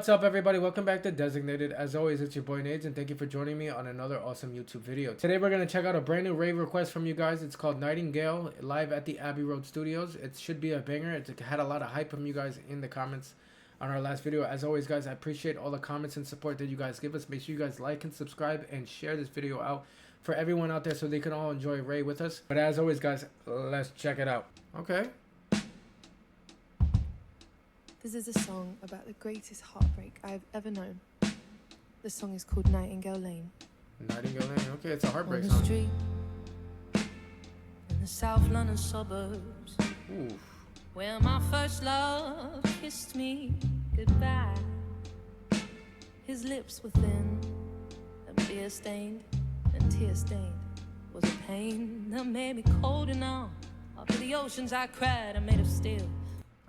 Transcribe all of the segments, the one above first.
What's up, everybody? Welcome back to Designated. As always, it's your boy Nades, and thank you for joining me on another awesome YouTube video. Today we're going to check out a brand new rave request from you guys. It's called Nightingale, live at the Abbey Road Studios. It should be a banger. It had a lot of hype from you guys in the comments on our last video. As always, guys, I appreciate all the comments and support that you guys give us. Make sure you guys like and subscribe and share this video out for everyone out there so they can all enjoy RAYE with us. But as always, guys, let's check it out. Okay. This is a song about the greatest heartbreak I've ever known. The song is called Nightingale Lane. Nightingale Lane, okay, it's a heartbreak on the song. Street, in the South London suburbs, Oof. where my first love kissed me goodbye. His lips were thin and beer stained and tear stained. Was a pain that made me cold and numb. Up to the oceans I cried, I'm made of steel.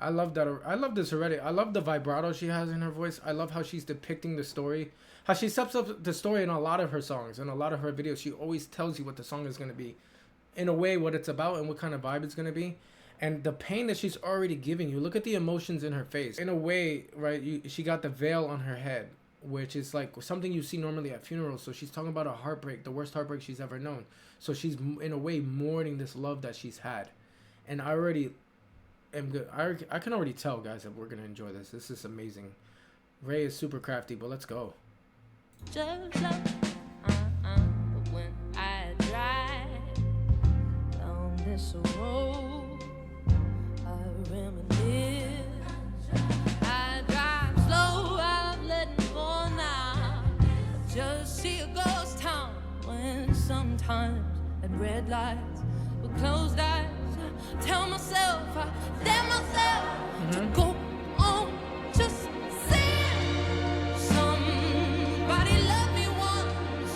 I love that. I love this already. I love the vibrato she has in her voice. I love how she's depicting the story. How she sets up the story in a lot of her songs and a lot of her videos. She always tells you what the song is going to be. In a way, what it's about and what kind of vibe it's going to be. And the pain that she's already giving you. Look at the emotions in her face. In a way, right, she got the veil on her head, which is like something you see normally at funerals. So she's talking about a heartbreak, the worst heartbreak she's ever known. So she's, in a way, mourning this love that she's had. And I already... am good. I can already tell, guys, that we're gonna enjoy this. This is amazing. RAYE is super crafty, but let's go. Just love, but when I drive down this road, I reminisce. I drive slow, I'm letting go now. I just see a ghost town when sometimes at red lights with closed eyes. Tell myself, I tell myself to go on, just saying somebody love me once.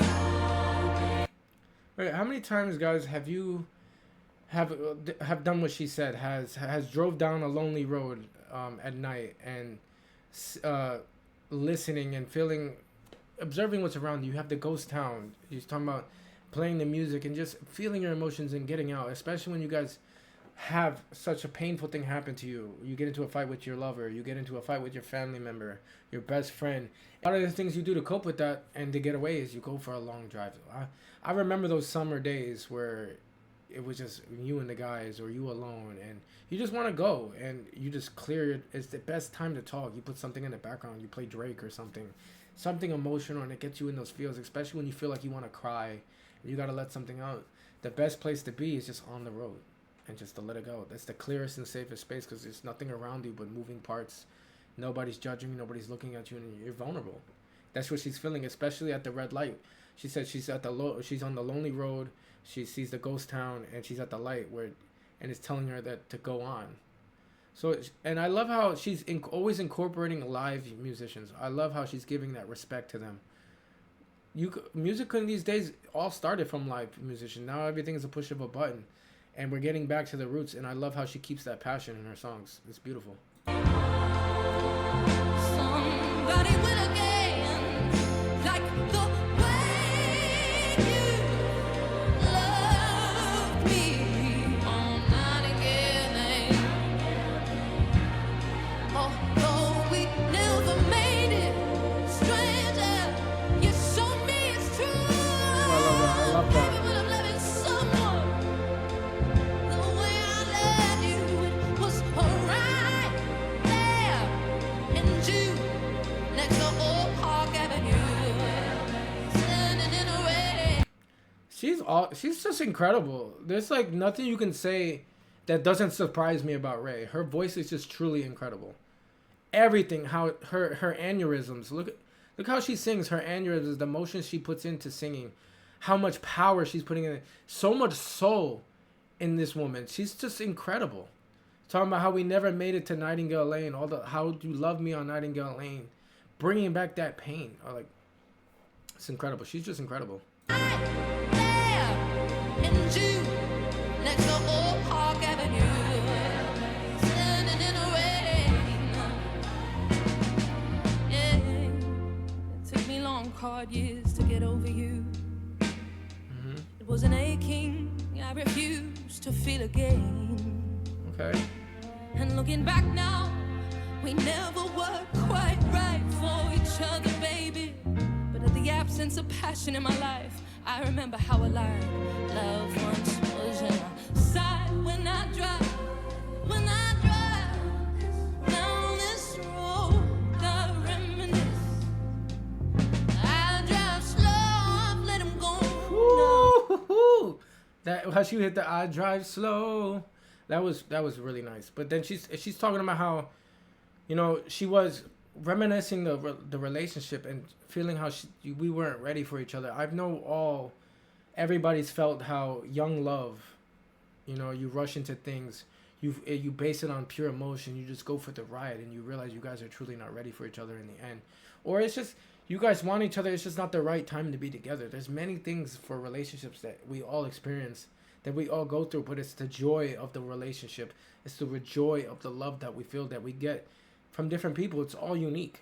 Wait, how many times, guys, have you have done what she said? Has drove down a lonely road at night and listening and feeling, observing what's around you. You have the ghost town. She's talking about playing the music and just feeling your emotions and getting out, especially when you guys have such a painful thing happen to you. You get into a fight with your lover, you get into a fight with your family member, your best friend. A lot of the things you do to cope with that and to get away is you go for a long drive. I remember those summer days where it was just you and the guys or you alone and you just want to go and you just clear it. It's the best time to talk. You put something in the background, you play Drake or something emotional, and it gets you in those feels, especially when you feel like you want to cry and you got to let something out. The best place to be is just on the road and just to let it go. That's the clearest and safest space because there's nothing around you but moving parts. Nobody's judging you, nobody's looking at you, and you're vulnerable. That's what she's feeling, especially at the red light. She said she's at she's on the lonely road. She sees the ghost town, and she's at the light and it's telling her that to go on. So, and I love how she's always incorporating live musicians. I love how she's giving that respect to them. Music in these days all started from live musicians. Now everything is a push of a button. And we're getting back to the roots, and I love how she keeps that passion in her songs. It's beautiful. Somebody will again, like the way you love me on Nightingale Lane. Although we never made it, stranger, you showed me it's true. I love that. She's just incredible. There's like nothing you can say that doesn't surprise me about RAYE. Her voice is just truly incredible. Everything, how her aneurysms. Look how she sings. Her aneurysms, the emotion she puts into singing, how much power she's putting in it. So much soul in this woman. She's just incredible. Talking about how we never made it to Nightingale Lane. How you love me on Nightingale Lane, bringing back that pain. It's incredible. She's just incredible. In June, next to Old Park Avenue, standing in the rain. Yeah, it took me long, hard years to get over you. It was an aching I refused to feel again. Okay. And looking back now, we never were quite right for other, baby. But in the absence of passion in my life, I remember how alive love once was. And I sigh when I drive down this road. I reminisce. I drive slow, I've let him go. Woo! That how she hit the I drive slow. That was really nice. But then she's talking about how, you know, she was reminiscing the relationship and feeling how we weren't ready for each other. I know everybody's felt how young love, you know, you rush into things, you base it on pure emotion, you just go for the ride, and you realize you guys are truly not ready for each other in the end. Or it's just you guys want each other, it's just not the right time to be together. There's many things for relationships that we all experience, that we all go through, but it's the joy of the relationship. It's the joy of the love that we feel, that we get from different people. It's all unique.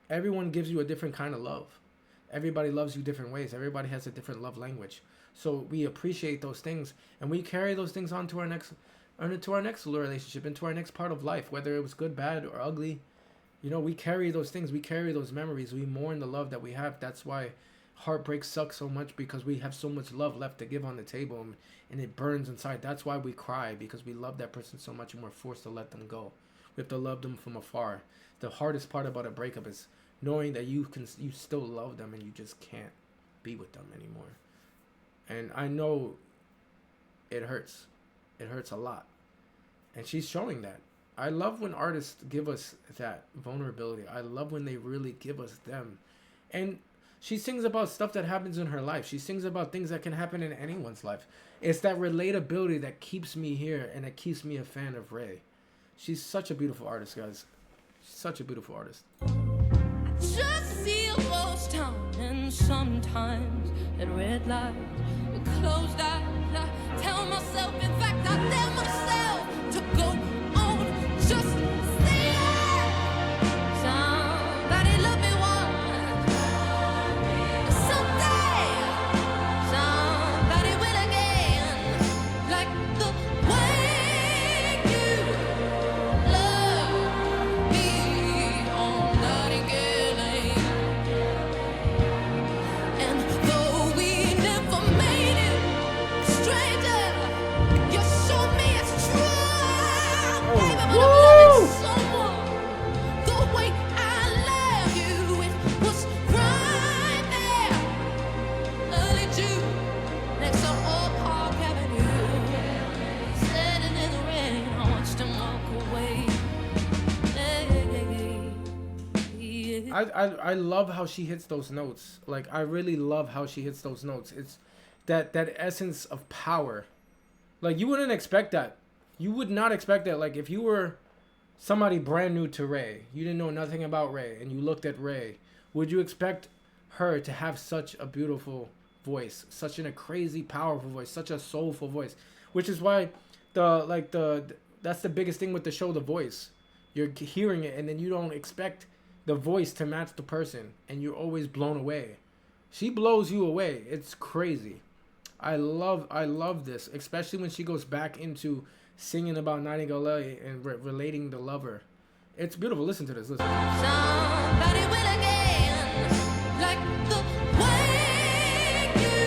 Everyone gives you a different kind of love. Everybody loves you different ways. Everybody has a different love language. So we appreciate those things, and we carry those things on to our next relationship, into our next part of life, whether it was good, bad, or ugly. You know, we carry those things. We carry those memories. We mourn the love that we have. That's why heartbreak sucks so much, because we have so much love left to give on the table, and it burns inside. That's why we cry, because we love that person so much and we're forced to let them go. We have to love them from afar. The hardest part about a breakup is knowing that you still love them and you just can't be with them anymore. And I know it hurts. It hurts a lot. And she's showing that. I love when artists give us that vulnerability. I love when they really give us them. And she sings about stuff that happens in her life. She sings about things that can happen in anyone's life. It's that relatability that keeps me here and that keeps me a fan of RAYE. She's such a beautiful artist, guys. She's such a beautiful artist. I just see a ghost town, and sometimes at red lights with closed eyes, I tell myself, in fact, I tell myself to go on, just say it. Somebody love me once. Someday, somebody will again. Like the way you love me on Nightingale Lane. And though we never made it, stranger, you showed me it's true. Baby, but I'm loving someone the way I love you. It was right there, early June, next to Old Park Avenue. Standing in the rain, I watched him walk away. I love how she hits those notes. Like, I really love how she hits those notes. It's that essence of power. Like, you wouldn't expect that. You would not expect that. Like, if you were somebody brand new to RAYE, you didn't know nothing about RAYE, and you looked at RAYE, would you expect her to have such a beautiful voice, such a crazy powerful voice, such a soulful voice? Which is why that's the biggest thing with the show, The Voice. You're hearing it, and then you don't expect the voice to match the person, and you're always blown away. She blows you away. It's crazy. I love this, especially when she goes back into singing about Nightingale Lane and relating the lover. It's beautiful. Listen to this. Listen. Somebody will again, like the way you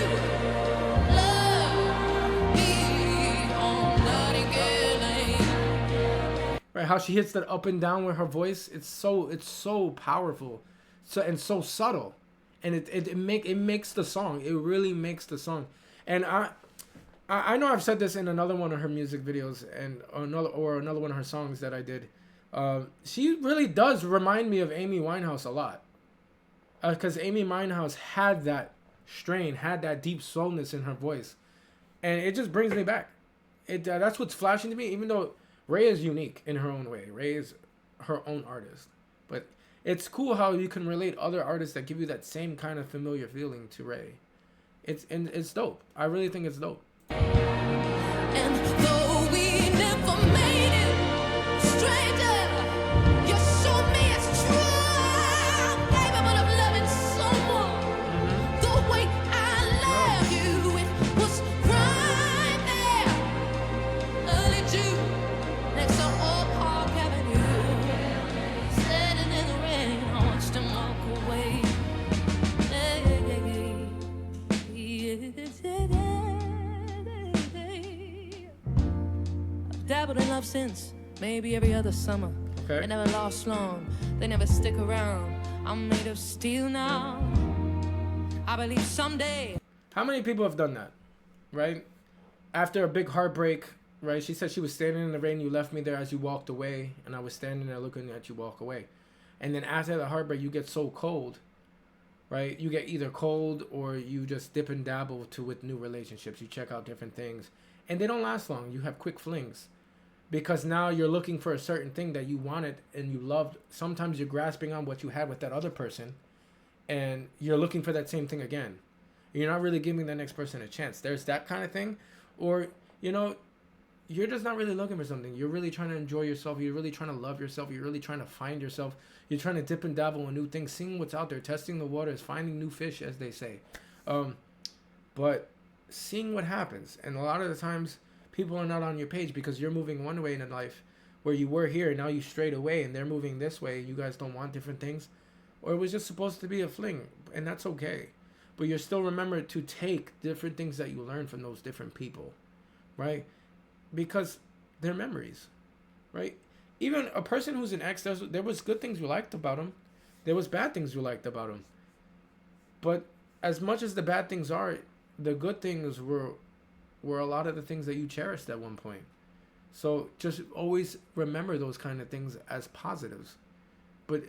love me on Nightingale Lane. Right, how she hits that up and down with her voice. It's so powerful, and so subtle, and it makes the song. It really makes the song. And I know I've said this in another one of her music videos and another one of her songs that I did. She really does remind me of Amy Winehouse a lot, because Amy Winehouse had that strain, had that deep soulness in her voice, and it just brings me back. That's what's flashing to me. Even though RAYE is unique in her own way, RAYE is her own artist, but it's cool how you can relate other artists that give you that same kind of familiar feeling to RAYE. It's dope. I really think it's dope. And though we never made it, stranger, you showed me it's true. Baby, but I'm loving someone the way I love you. It was right there, early June, next to Old Park Avenue. Standing in the rain, I watched him walk away. dabbled in love since maybe every other summer. Okay. They never last long, they never stick around. I'm made of steel now. I believe someday. How many people have done that, right? After a big heartbreak, right? She said she was standing in the rain. You left me there as you walked away, and I was standing there looking at you walk away. And then after the heartbreak, you get so cold, right? You get either cold or you just dip and dabble with new relationships. You check out different things, and they don't last long. You have quick flings, because now you're looking for a certain thing that you wanted and you loved. Sometimes you're grasping on what you had with that other person, and you're looking for that same thing again. You're not really giving the next person a chance. There's that kind of thing. Or, you know, you're just not really looking for something. You're really trying to enjoy yourself. You're really trying to love yourself. You're really trying to find yourself. You're trying to dip and dabble in new things, seeing what's out there, testing the waters, finding new fish, as they say. But seeing what happens. And a lot of the times, people are not on your page because you're moving one way in life where you were here, and now you strayed away, and they're moving this way. You guys don't want different things. Or it was just supposed to be a fling, and that's okay. But you're still remembered to take different things that you learn from those different people, right? Because they're memories, right? Even a person who's an ex, there was good things you liked about him. There was bad things you liked about him. But as much as the bad things are, the good things were a lot of the things that you cherished at one point. So just always remember those kind of things as positives. But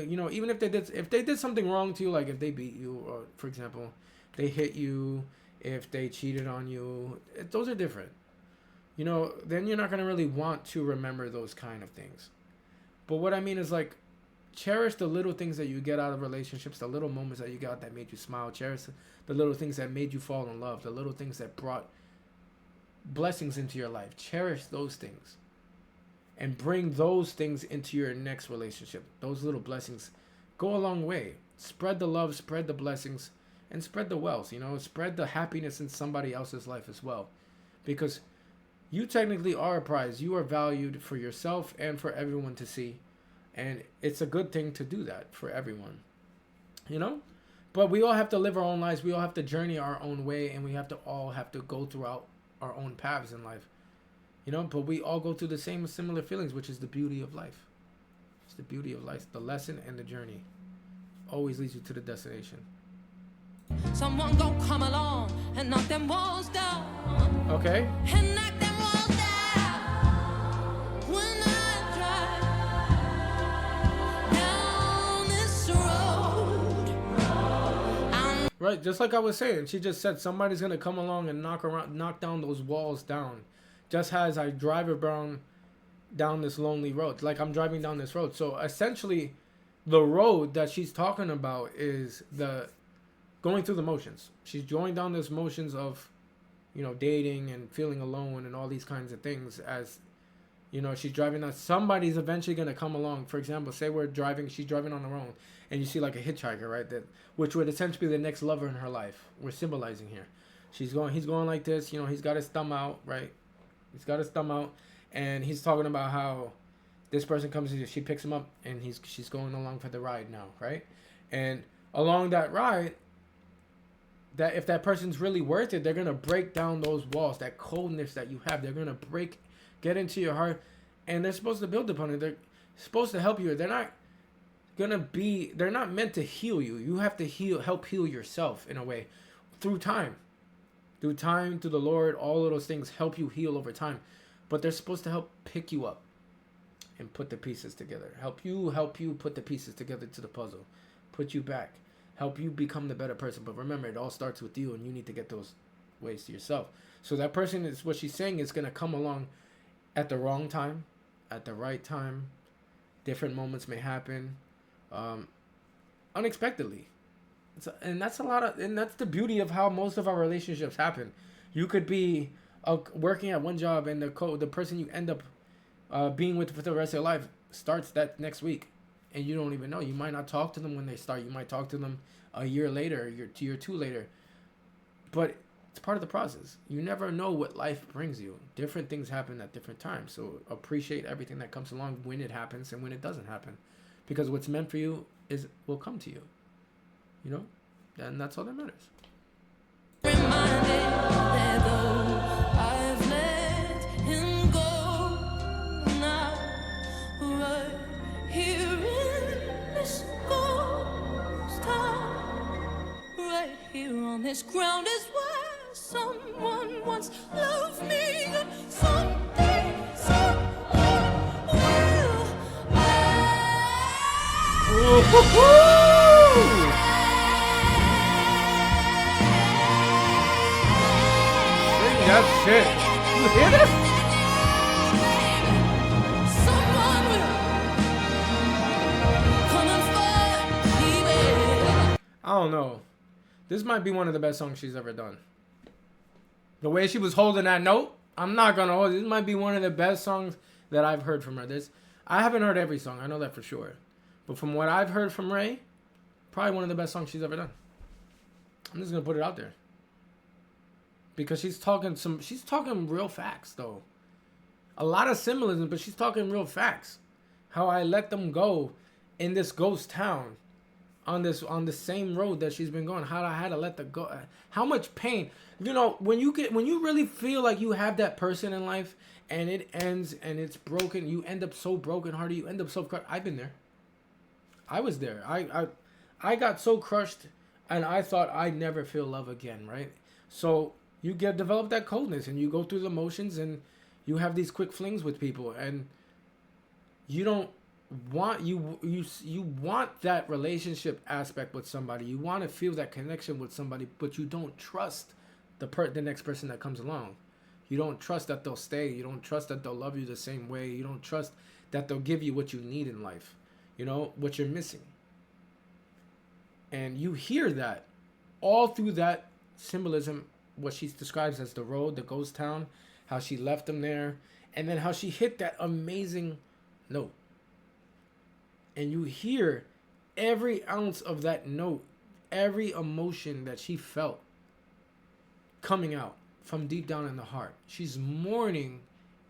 you know, even if they did something wrong to you, like if they beat you, or for example, they hit you, if they cheated on you, those are different. You know, then you're not gonna really want to remember those kind of things. But what I mean is, like, cherish the little things that you get out of relationships, the little moments that you got that made you smile. Cherish the little things that made you fall in love, the little things that brought blessings into your life. Cherish those things. And bring those things into your next relationship. Those little blessings go a long way. Spread the love, spread the blessings, and spread the wealth. You know, spread the happiness in somebody else's life as well. Because you technically are a prize. You are valued for yourself and for everyone to see. And it's a good thing to do that for everyone. You know? But we all have to live our own lives. We all have to journey our own way. And we all have to go throughout our own paths in life. You know, but we all go through the same similar feelings, which is the beauty of life. It's the beauty of life. The lesson and the journey always leads you to the destination. Someone gon' come along and knock them walls down. Okay. And knock them walls down. When I drive down this road. Right, just like I was saying, she just said somebody's gonna come along and knock down those walls down. Just as I drive around down this lonely road, like I'm driving down this road. So essentially, the road that she's talking about is the going through the motions. She's going down those motions of, you know, dating and feeling alone and all these kinds of things. As you know, she's driving down. Somebody's eventually gonna come along. For example, say she's driving on her own, and you see like a hitchhiker, right? Which would essentially be the next lover in her life. We're symbolizing here. He's going like this. You know, he's got his thumb out, right? He's got his thumb out, and he's talking about how this person comes in, she picks him up, and she's going along for the ride now, right? And along that ride, that if that person's really worth it, they're gonna break down those walls, that coldness that you have. They're gonna get into your heart, and they're supposed to build upon it. They're supposed to help you. They're not meant to heal you. You have to help heal yourself in a way, through time. Through time, through the Lord, all of those things help you heal over time. But they're supposed to help pick you up and put the pieces together. Help you put the pieces together to the puzzle. Put you back. Help you become the better person. But remember, it all starts with you, and you need to get those ways to yourself. So that person is, what she's saying, is going to come along at the wrong time, at the right time. Different moments may happen unexpectedly. And that's the beauty of how most of our relationships happen. You could be working at one job, and the person you end up being with for the rest of your life starts that next week, and you don't even know. You might not talk to them when they start. You might talk to them a year later, year two later. But it's part of the process. You never know what life brings you. Different things happen at different times. So appreciate everything that comes along when it happens and when it doesn't happen, because what's meant for you will come to you. You know, and that's all that matters. Reminded that though I've let him go, Sing that shit. You hear this? I don't know. This might be one of the best songs she's ever done. The way she was holding that note, I'm not gonna hold it. This might be one of the best songs that I've heard from her. I haven't heard every song, I know that for sure. But from what I've heard from RAYE, probably one of the best songs she's ever done. I'm just gonna put it out there. Because she's talking real facts though. A lot of symbolism, but she's talking real facts. How I let them go in this ghost town. On the same road that she's been going, how I had to let them go, how much pain, you know, when you really feel like you have that person in life and it ends and it's broken, you end up so brokenhearted, you end up so crushed. I've been there. I was there. I got so crushed, and I thought I'd never feel love again, right? So you develop that coldness, and you go through the motions, and you have these quick flings with people, and you don't want you want that relationship aspect with somebody. You want to feel that connection with somebody, but you don't trust the next person that comes along. You don't trust that they'll stay. You don't trust that they'll love you the same way. You don't trust that they'll give you what you need in life. You know, what you're missing. And you hear that all through that symbolism, what she describes as the road, the ghost town, how she left them there, and then how she hit that amazing note. And you hear every ounce of that note, every emotion that she felt coming out from deep down in the heart. She's mourning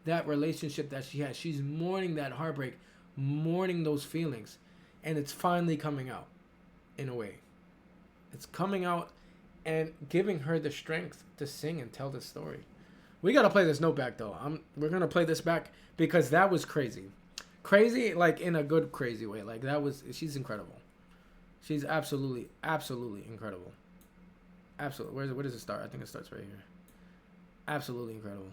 that relationship that she had. She's mourning that heartbreak, mourning those feelings. And it's finally coming out in a way. It's coming out and giving her the strength to sing and tell the story. We got to play this note back, though. We're going to play this back because that was crazy. Crazy, like in a good crazy way. Like she's incredible. She's absolutely incredible. Absolutely. Where does it start? I think it starts right here. Absolutely incredible.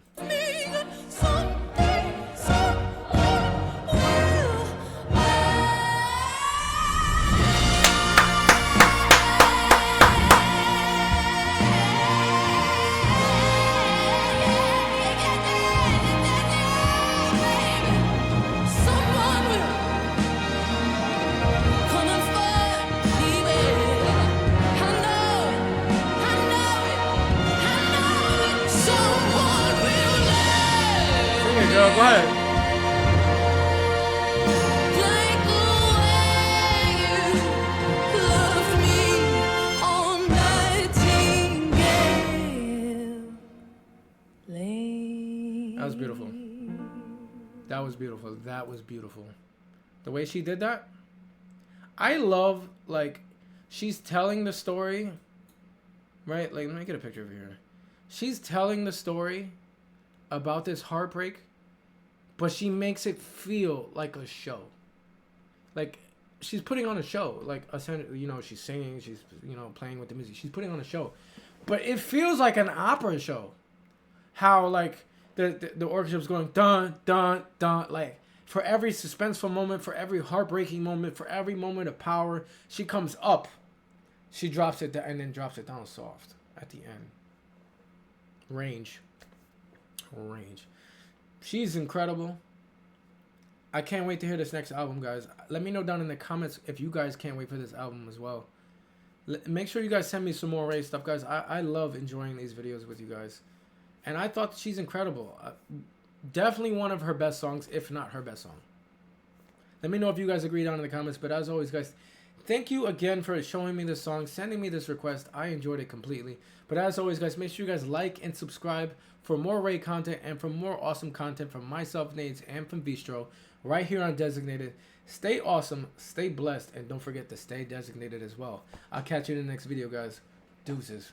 Go ahead. Like the way you loved me on Nightingale Lane. That was beautiful. That was beautiful. That was beautiful. The way she did that. I love, like, she's telling the story, right? Like, let me get a picture of here. She's telling the story about this heartbreak, but she makes it feel like a show. Like, she's putting on a show. Like, you know, she's singing, she's, you know, playing with the music. She's putting on a show. But it feels like an opera show. How, like, the orchestra's going dun, dun, dun. Like, for every suspenseful moment, for every heartbreaking moment, for every moment of power, she comes up. She drops it down and then drops it down soft at the end. Range. She's incredible. I can't wait to hear this next album, guys. Let me know down in the comments if you guys can't wait for this album as well. Make sure you guys send me some more RAYE stuff, guys. I love enjoying these videos with you guys. And I thought she's incredible. Definitely one of her best songs, if not her best song. Let me know if you guys agree down in the comments. But as always, guys, thank you again for showing me this song, sending me this request. I enjoyed it completely. But as always, guys, make sure you guys like and subscribe for more RAYE content and for more awesome content from myself, Nades, and from Bistro right here on Designated. Stay awesome, stay blessed, and don't forget to stay designated as well. I'll catch you in the next video, guys. Deuces.